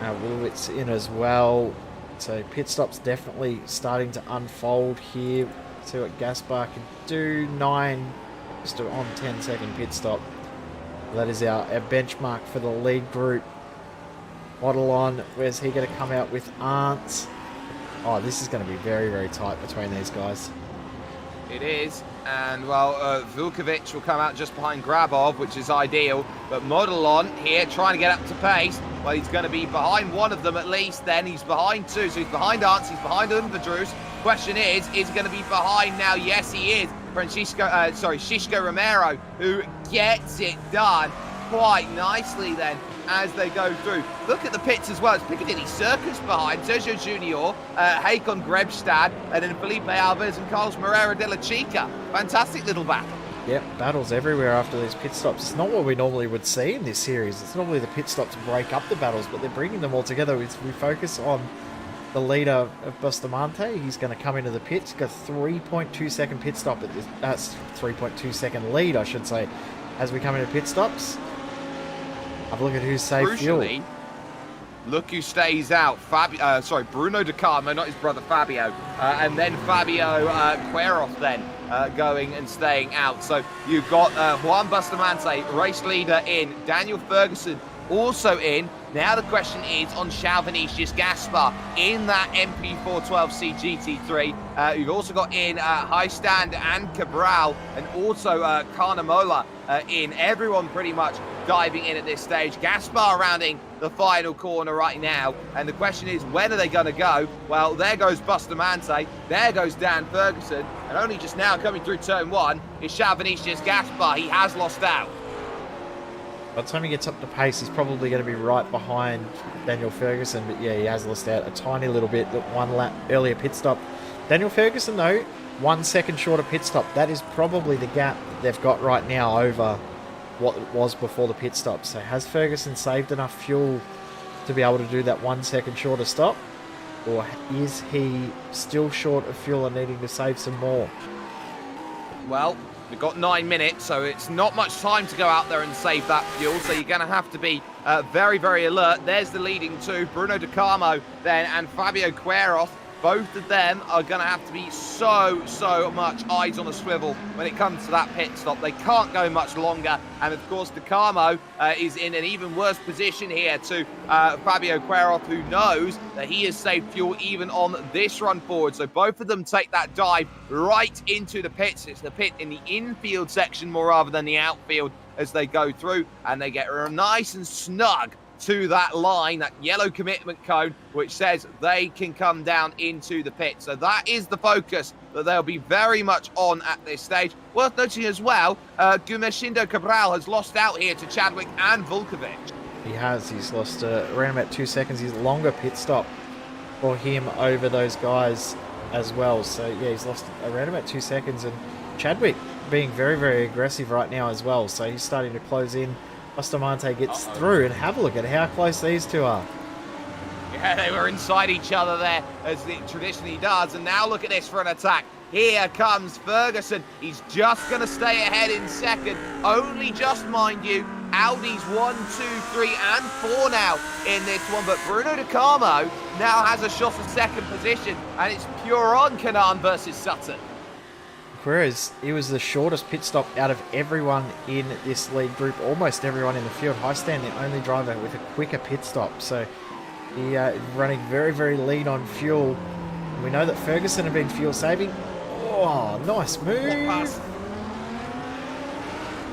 Willowitz in as well, so pit stop's definitely starting to unfold here. See what Gaspar can do. 9, just on 10-second pit stop. That is our benchmark for the lead group. Model on, where's he going to come out with? Arndt. Oh, this is going to be very, very tight between these guys. It is, and well, Vukovic will come out just behind Grabov, which is ideal, but Model on here trying to get up to pace. Well, he's going to be behind one of them at least, then he's behind 2, so he's behind Arndt, he's behind Unverdruz. Question is he going to be behind now? Yes, he is. Shishko Romero, who gets it done quite nicely then as they go through. Look at the pits as well. It's Piccadilly Circus behind, Sergio Junior, Hakon Grebstad, and then Felipe Alves and Carlos Moreira de la Chica. Fantastic little battle. Yep, battles everywhere after these pit stops. It's not what we normally would see in this series. It's normally the pit stops break up the battles, but they're bringing them all together. We focus on the leader of Bustamante. He's going to come into the pits. He's got 3.2 second pit stop at this. 3.2 second lead, I should say, as we come into pit stops. Have a look at who's saved fuel. Look who stays out. Bruno De Carmo, not his brother Fabio. And then Fabio Queiroz then going and staying out. So you've got Juan Bustamante, race leader, in. Daniel Ferguson also in. Now the question is on Charles Vinicius Gaspar in that MP412C GT3. You've also got in Highstand and Cabral, and also Carnamola in. Everyone pretty much diving in at this stage. Gaspar rounding the final corner right now, and the question is, when are they going to go? Well, there goes Bustamante, there goes Dan Ferguson, and only just now coming through turn 1 is Charles Vinicius Gaspar. He has lost out. By the time he gets up to pace, he's probably going to be right behind Daniel Ferguson. But yeah, he has lost out a tiny little bit. That 1 lap earlier pit stop. Daniel Ferguson, though, 1 second shorter pit stop. That is probably the gap that they've got right now over what it was before the pit stop. So has Ferguson saved enough fuel to be able to do that 1 second shorter stop? Or is he still short of fuel and needing to save some more? Well, We've got 9 minutes, so it's not much time to go out there and save that fuel, so you're going to have to be very, very alert. There's the leading two, Bruno De Carmo then and Fabio Queiroz. Both of them are going to have to be so much eyes on a swivel when it comes to that pit stop. They can't go much longer. And, of course, De Carmo is in an even worse position here to Fabio Queiroz, who knows that he has saved fuel even on this run forward. So both of them take that dive right into the pits. It's the pit in the infield section more rather than the outfield as they go through. And they get nice and snug to that line, that yellow commitment cone, which says they can come down into the pit. So that is the focus that they'll be very much on at this stage. Worth noting as well, Gumeshindo Cabral has lost out here to Chadwick and Vulkovic. He has. He's lost around about 2 seconds. His longer pit stop for him over those guys as well. So, yeah, he's lost around about 2 seconds. And Chadwick being very, very aggressive right now as well. So he's starting to close in. Bustamante gets through, and have a look at how close these two are. Yeah, they were inside each other there, as it traditionally does. And now look at this for an attack. Here comes Ferguson. He's just going to stay ahead in second. Only just, mind you, Audi's 1, 2, 3, and 4 now in this one. But Bruno De Carmo now has a shot at second position, and it's pure on Canaan versus Sutton. Whereas he was the shortest pit stop out of everyone in this lead group, almost everyone in the field. Highstand, the only driver with a quicker pit stop. So he running very, very lean on fuel. And we know that Ferguson have been fuel saving. Oh, nice move.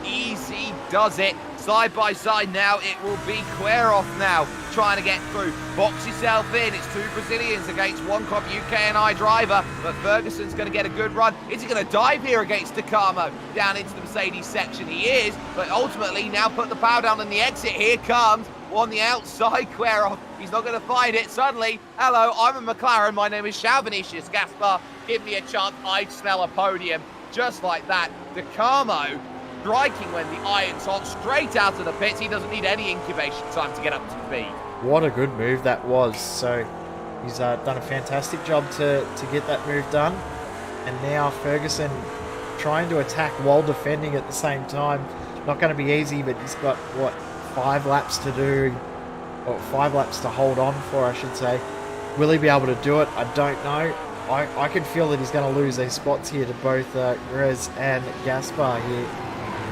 Easy does it. Side by side now, it will be Queiroz now trying to get through. Box yourself in. It's two Brazilians against one Cobb UK&I driver, but Ferguson's going to get a good run. Is he going to dive here against De Carmo down into the Mercedes section? He is, but ultimately now put the power down on the exit. Here comes on the outside, Queiroz. He's not going to find it. Suddenly, hello, I'm a McLaren. My name is Vinicius Gaspar. Give me a chance. I'd smell a podium. Just like that. De Carmo striking when the iron's hot, straight out of the pits. He doesn't need any incubation time to get up to speed. What a good move that was. So he's done a fantastic job to get that move done. And now Ferguson trying to attack while defending at the same time. Not going to be easy, but he's got, what, 5 laps to do, or 5 laps to hold on for, I should say. Will he be able to do it? I don't know. I can feel that he's going to lose these spots here to both Grez and Gaspar here.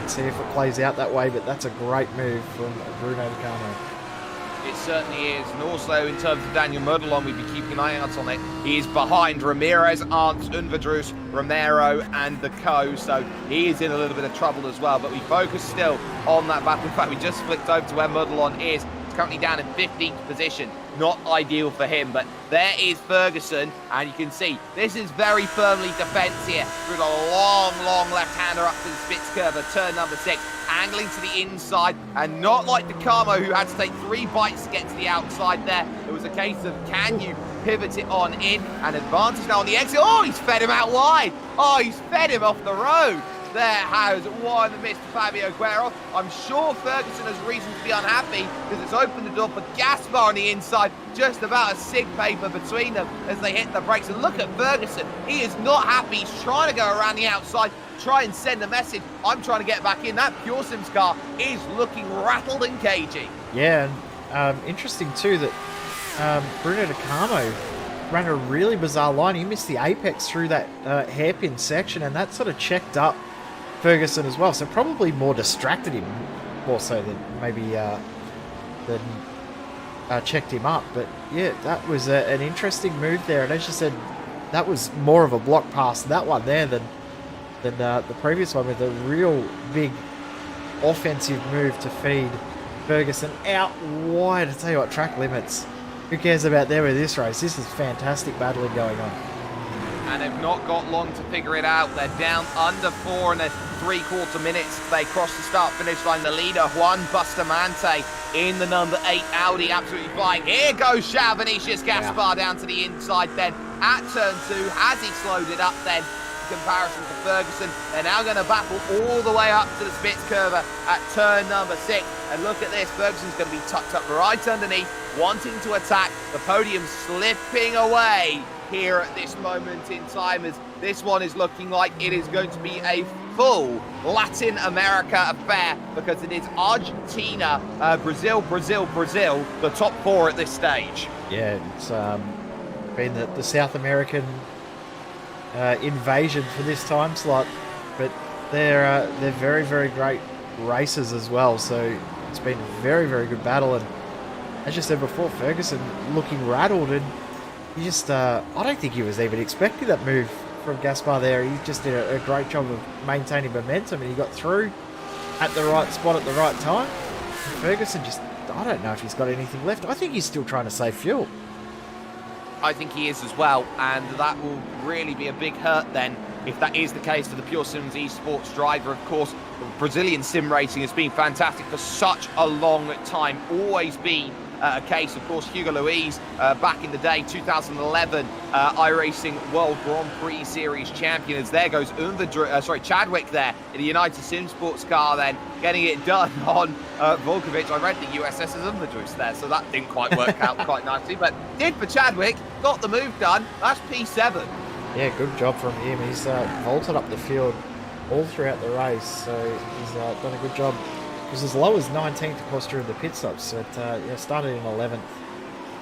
See if it plays out that way, but that's a great move from Bruno De Carmo. It certainly is. And also in terms of Daniel Merdelon, we'd be keeping an eye out on it. He is behind Ramirez, Arndt, Unvadrus, Romero and the Co. So he is in a little bit of trouble as well. But we focus still on that battle. In fact, we just flicked over to where Merdelon is. He's currently down in 15th position. Not ideal for him, but there is Ferguson, and you can see this is very firmly defence here through the long left-hander up to the Spitz curve of turn number 6, angling to the inside, and not like De Carmo, who had to take 3 bites to get to the outside there. It was a case of, can you pivot it on in, and advantage now on the exit. Oh, he's fed him out wide. Oh, he's fed him off the road. There has one Mr. Fabio Queiroz. I'm sure Ferguson has reason to be unhappy because it's opened the door for Gaspar on the inside. Just about a sig paper between them as they hit the brakes. And look at Ferguson. He is not happy. He's trying to go around the outside, try and send a message. I'm trying to get back in. That Pure Sims car is looking rattled and cagey. Yeah, and interesting too that Bruno De Carmo ran a really bizarre line. He missed the apex through that hairpin section, and that sort of checked up Ferguson as well, so probably more distracted him more so than maybe checked him up. But yeah, that was an interesting move there, and as you said, that was more of a block pass, that one there, than the previous one, with a real big offensive move to feed Ferguson out wide. I tell you what, track limits, who cares about there with this race? This is fantastic battling going on. And they've not got long to figure it out. They're down under 4 and 3/4 minutes. They cross the start-finish line. The leader, Juan Bustamante, in the number 8 Audi, absolutely flying. Here goes Vinicius Gaspar down to the inside then. At turn 2, has he slowed it up then? In comparison to Ferguson, they're now going to battle all the way up to the Spitz curve at turn number 6. And look at this, Ferguson's going to be tucked up right underneath, wanting to attack. The podium slipping away here at this moment in time, as this one is looking like it is going to be a full Latin America affair because it is Argentina, Brazil, the top 4 at this stage. Yeah, it's been the South American invasion for this time slot, but they're very, very great racers as well. So it's been a very, very good battle. And as you said before, Ferguson looking rattled, and he just I don't think he was even expecting that move from Gaspar there. He just did a great job of maintaining momentum, and he got through at the right spot at the right time. And Ferguson just, I don't know if he's got anything left. I think he's still trying to save fuel. I think he is as well, and that will really be a big hurt then if that is the case for the Pure Sims esports driver. Of course, Brazilian sim racing has been fantastic for such a long time, always been a case. Of course, Hugo Luis, back in the day, 2011 iRacing World Grand Prix Series champion. As there goes Chadwick there in the United Sim Sports car, then getting it done on Volkovich. I read the USS as Umverdruis there, so that didn't quite work out quite nicely, but did for Chadwick, got the move done. That's P7. Yeah, good job from him. He's vaulted up the field all throughout the race, so he's done a good job. He was as low as 19th, of course, during the pit stops. But yeah, started in 11th,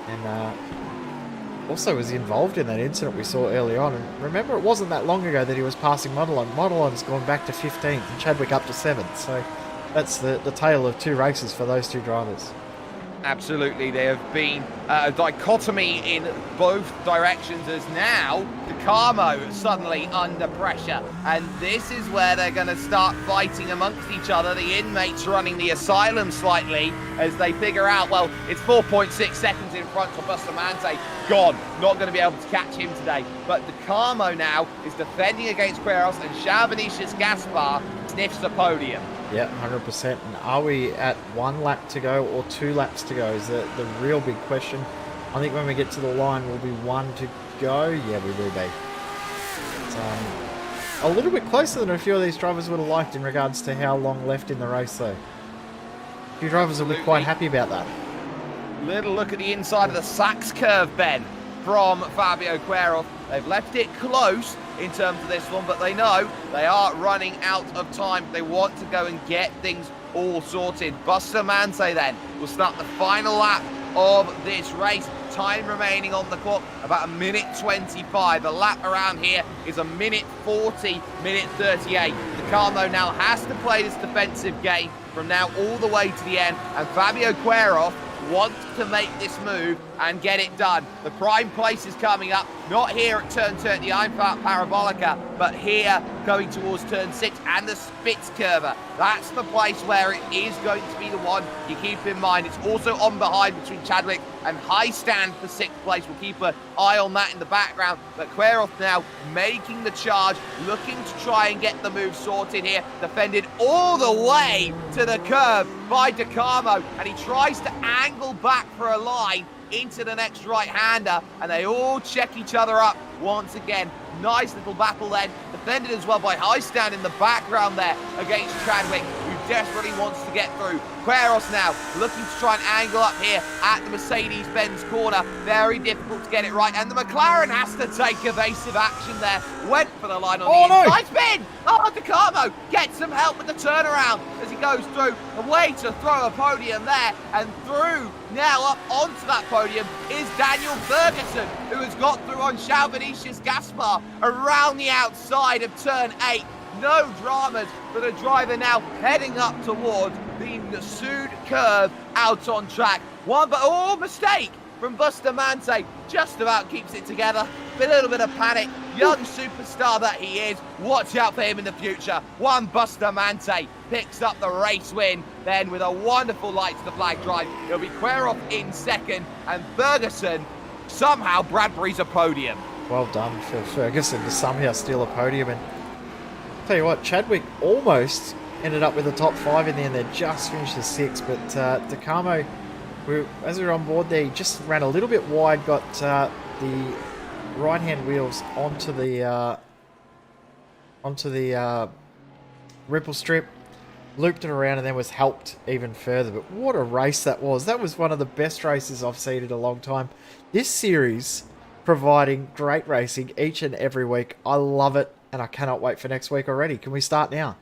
and also was involved in that incident we saw early on. And remember, it wasn't that long ago that he was passing Modelon. Modelon's gone back to 15th, and Chadwick up to 7th. So that's the tale of 2 races for those 2 drivers. Absolutely, there have been a dichotomy in both directions, as now DeCarmo suddenly under pressure, and this is where they're going to start fighting amongst each other. The inmates running the asylum slightly as they figure out, well, it's 4.6 seconds in front of Bustamante. Gone, not going to be able to catch him today. But DeCarmo now is defending against Queiroz, and Vinicius Gaspar sniffs the podium. Yeah, 100%. And are we at 1 lap to go or 2 laps to go is the real big question. I think when we get to the line, we'll be 1 to go. Yeah, we will be. It's, a little bit closer than a few of these drivers would have liked in regards to how long left in the race, though. A few drivers will be quite happy about that. Little look at the inside of the Sachs curve, Ben, from Fabio Queiroz. They've left it close in terms of this one, but they know they are running out of time. They want to go and get things all sorted. Bustamante then will start the final lap of this race. Time remaining on the clock, about 1:25. The lap around here is 1:40, 1:38. DeCarmo now has to play this defensive game from now all the way to the end, and Fabio Queiroz wants to make this move and get it done. The prime place is coming up, not here at turn 30, Einfahrt Parabolica, but here going towards turn 6 and the Spitzkurve. That's the place where it is going to be the one you keep in mind. It's also on behind between Chadwick and High Stand for 6th place. We'll keep an eye on that in the background, but Queiroz now making the charge, looking to try and get the move sorted here, defended all the way to the curve by DeCarmo, and he tries to angle back for a line into the next right-hander, and they all check each other up once again. Nice little battle then, defended as well by High Stand in the background there against Chadwick, who desperately wants to get through. Queiroz now looking to try and angle up here at the Mercedes-Benz corner. Very difficult to get it right, and the McLaren has to take evasive action there. Went for the line on the inside spin. Oh, DeCarmo gets some help with the turnaround as he goes through. A way to throw a podium there, and through now up onto that podium is Daniel Ferguson, who has got through on Vinicius Gaspar around the outside of turn 8. No dramas for the driver now heading up towards the Sud curve out on track. Mistake from Bustamante. Just about keeps it together. A little bit of panic. Young superstar that he is. Watch out for him in the future. Juan Bustamante picks up the race win. Then with a wonderful light to the flag drive, it'll be Queiroz in second, and Ferguson somehow Bradbury's a podium. Well done for Ferguson to somehow steal a podium. And tell you what, Chadwick almost ended up with the top 5 in the end. They just finished the 6th, but DeCarmo, as we were on board there, he just ran a little bit wide, got the right-hand wheels onto the ripple strip, looped it around, and then was helped even further. But what a race that was. That was one of the best races I've seen in a long time. This series providing great racing each and every week. I love it. and I cannot wait for next week already. Can we start now?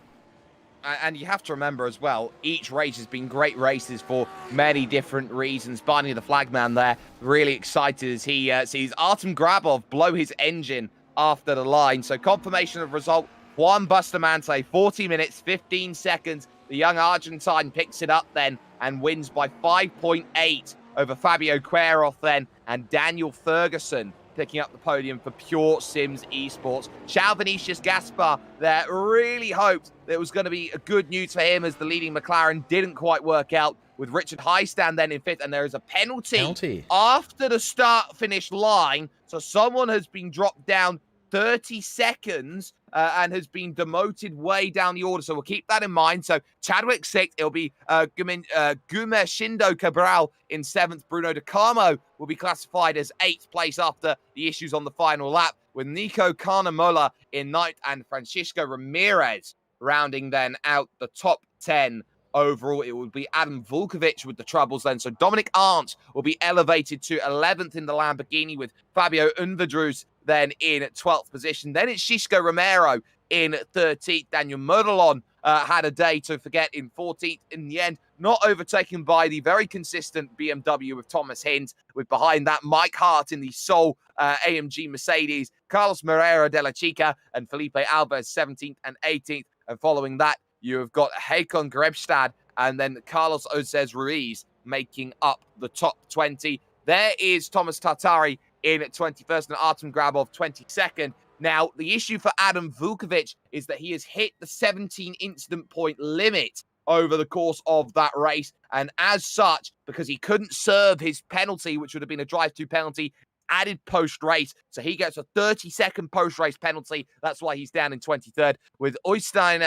And you have to remember as well, each race has been great races for many different reasons. Barney the flagman there, really excited as he sees Artem Grabov blow his engine after the line. So confirmation of result, Juan Bustamante, 40 minutes, 15 seconds. The young Argentine picks it up then and wins by 5.8 over Fabio Queiroz then, and Daniel Ferguson picking up the podium for Pure Sims Esports. Charles Vinicius Gaspar there really hoped that it was going to be a good news for him as the leading McLaren didn't quite work out, with Richard Highstand then in 5th, and there is a penalty after the start-finish line. So someone has been dropped down 30 seconds and has been demoted way down the order. So we'll keep that in mind. So Chadwick 6th, it'll be Gumeshindo Cabral in 7th. Bruno De Carmo will be classified as 8th place after the issues on the final lap, with Nico Carnamola in 9th and Francisco Ramirez rounding then out the top 10. Overall, it would be Adam Vulkovic with the troubles then. So Dominic Arndt will be elevated to 11th in the Lamborghini, with Fabio Unvadrus then in 12th position. Then it's Xisco Romero in 13th. Daniel Merdelon had a day to forget in 14th. In the end, not overtaken by the very consistent BMW with Thomas Hint, with behind that Mike Hart in the sole AMG Mercedes, Carlos Moreira de la Chica and Felipe Alvarez 17th and 18th. And following that, you have got Hakon Grebstad and then Carlos Ocez Ruiz making up the top 20. There is Thomas Tartari in 21st and Artem Grabov 22nd. Now, the issue for Adam Vukovic is that he has hit the 17 incident point limit over the course of that race. And as such, because he couldn't serve his penalty, which would have been a drive-to penalty, added post-race, so he gets a 30-second post-race penalty. That's why he's down in 23rd, with Øystein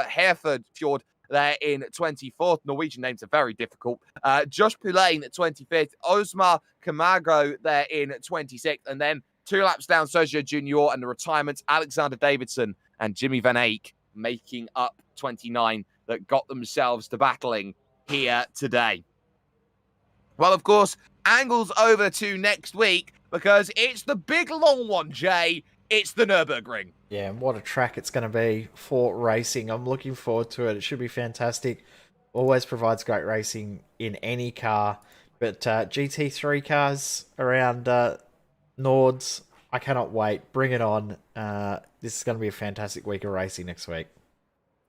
Herford Fjord there in 24th. Norwegian names are very difficult. Josh Poulain at 25th, Osmar Camargo there in 26th, and then 2 laps down, Sergio Junior and the retirements, Alexander Davidson and Jimmy Van Eyck making up 29 that got themselves to battling here today. Well, of course, angles over to next week because it's the big long one, Jay. It's the Nürburgring. Yeah, and what a track it's going to be for racing. I'm looking forward to it. It should be fantastic. Always provides great racing in any car. But GT3 cars around Nords, I cannot wait. Bring it on. This is going to be a fantastic week of racing next week.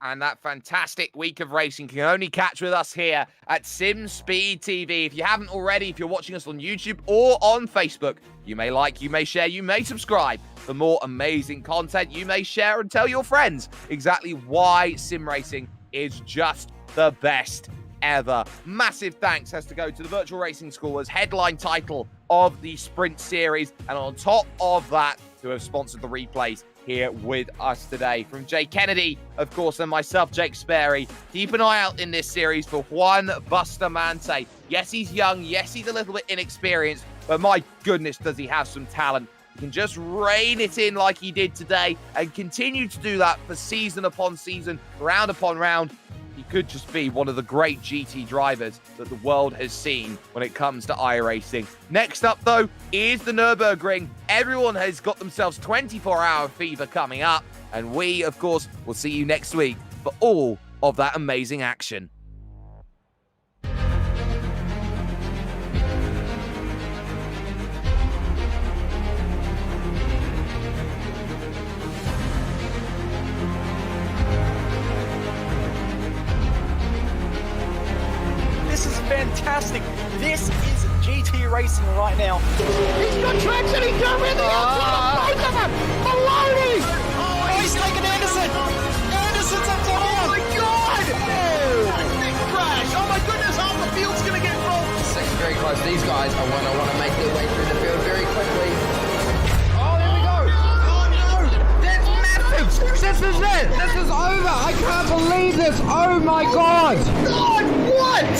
And that fantastic week of racing can only catch with us here at Sim Speed TV. If you haven't already, if you're watching us on YouTube or on Facebook, you may like, you may share, you may subscribe for more amazing content. You may share and tell your friends exactly why sim racing is just the best ever. Massive thanks has to go to the Virtual Racing School as headline title of the Sprint Series. And on top of that, who have sponsored the replays here with us today. From Jay Kennedy, of course, and myself, Jake Sperry. Keep an eye out in this series for Juan Bustamante. Yes, he's young. Yes, he's a little bit inexperienced, but my goodness, does he have some talent. He can just rein it in like he did today and continue to do that for season upon season, round upon round. He could just be one of the great GT drivers that the world has seen when it comes to iRacing. Next up, though, is the Nürburgring. Everyone has got themselves 24-hour fever coming up. And we, of course, will see you next week for all of that amazing action. Fantastic. This is GT racing right now. He's got traction, he's got with the outside of both of them! Maloney! Oh, he's taken Anderson. Anderson's up to Oh my god! Oh! Big crash! Oh my goodness, half the field's gonna get involved! Second very close. These guys are want to make their way through the field very quickly. Oh, here we go. Oh no! That's massive! This is it! This is over! I can't believe this! Oh my god! God, what?